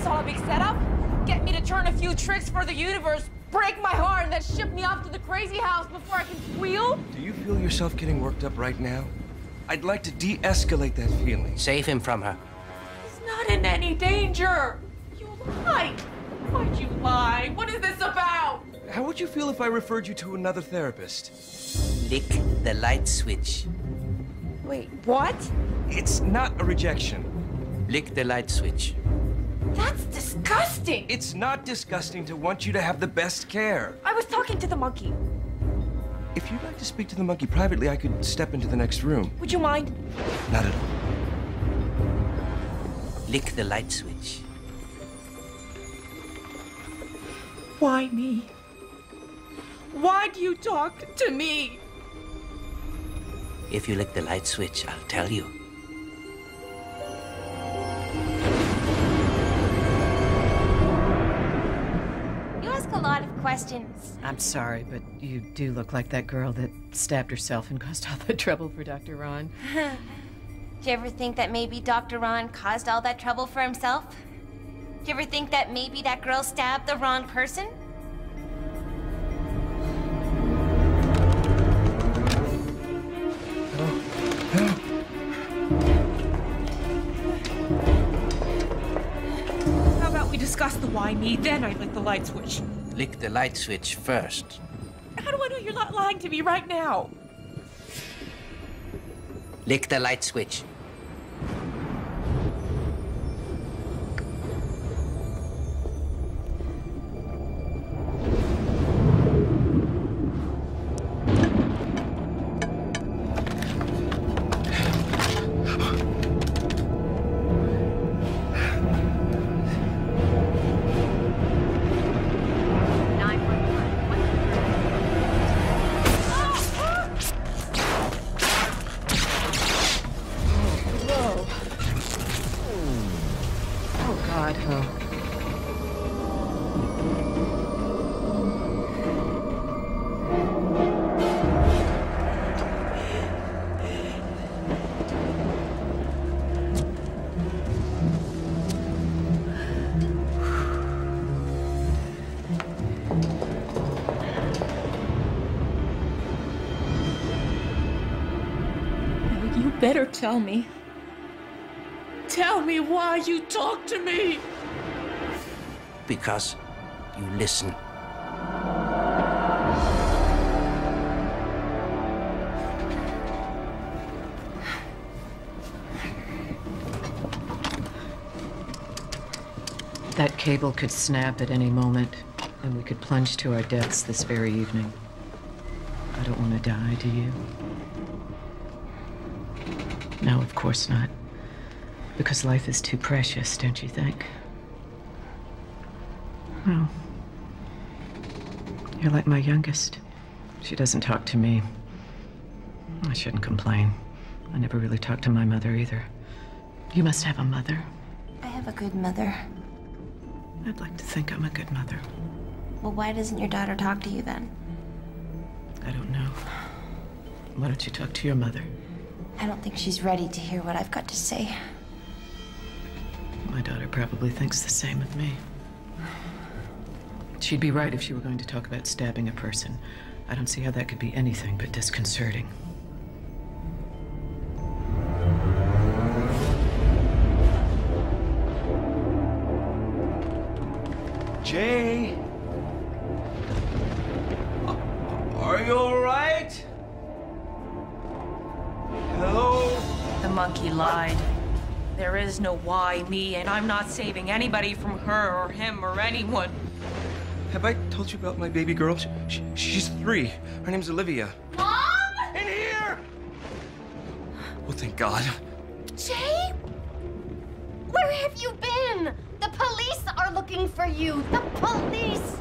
all a big setup? Get me to turn a few tricks for the universe, break my heart, and then ship me off to the crazy house before I can squeal? Do you feel yourself getting worked up right now? I'd like to de-escalate that feeling. Save him from her. He's not in any danger. You lied. Why'd you lie? What is this about? How would you feel if I referred you to another therapist? Lick the light switch. Wait, what? It's not a rejection. Lick the light switch. That's disgusting. It's not disgusting to want you to have the best care. I was talking to the monkey. If you'd like to speak to the monkey privately, I could step into the next room. Would you mind? Not at all. Lick the light switch. Why me? Why do you talk to me? If you lick the light switch, I'll tell you. You ask a lot of questions. I'm sorry, but you do look like that girl that stabbed herself and caused all the trouble for Dr. Ron. Did you ever think that maybe Dr. Ron caused all that trouble for himself? Did you ever think that maybe that girl stabbed the wrong person? How about we discuss the why me, then I lick the light switch? Lick the light switch first. How do I know you're not lying to me right now? Lick the light switch. God. Oh. You better tell me. Tell me why you talk to me. Because you listen. That cable could snap at any moment, and we could plunge to our deaths this very evening. I don't want to die, do you? No, of course not. Because life is too precious, don't you think? Well, you're like my youngest. She doesn't talk to me. I shouldn't complain. I never really talked to my mother either. You must have a mother. I have a good mother. I'd like to think I'm a good mother. Well, why doesn't your daughter talk to you then? I don't know. Why don't you talk to your mother? I don't think she's ready to hear what I've got to say. My daughter probably thinks the same of me. She'd be right if she were going to talk about stabbing a person. I don't see how that could be anything but disconcerting. Jay? Are you all right? Hello? The monkey lied. There is no why me, and I'm not saving anybody from her or him or anyone. Have I told you about my baby girl? She's 3. Her name's Olivia. Mom? In here! Oh, thank God. Jay? Where have you been? The police are looking for you. The police!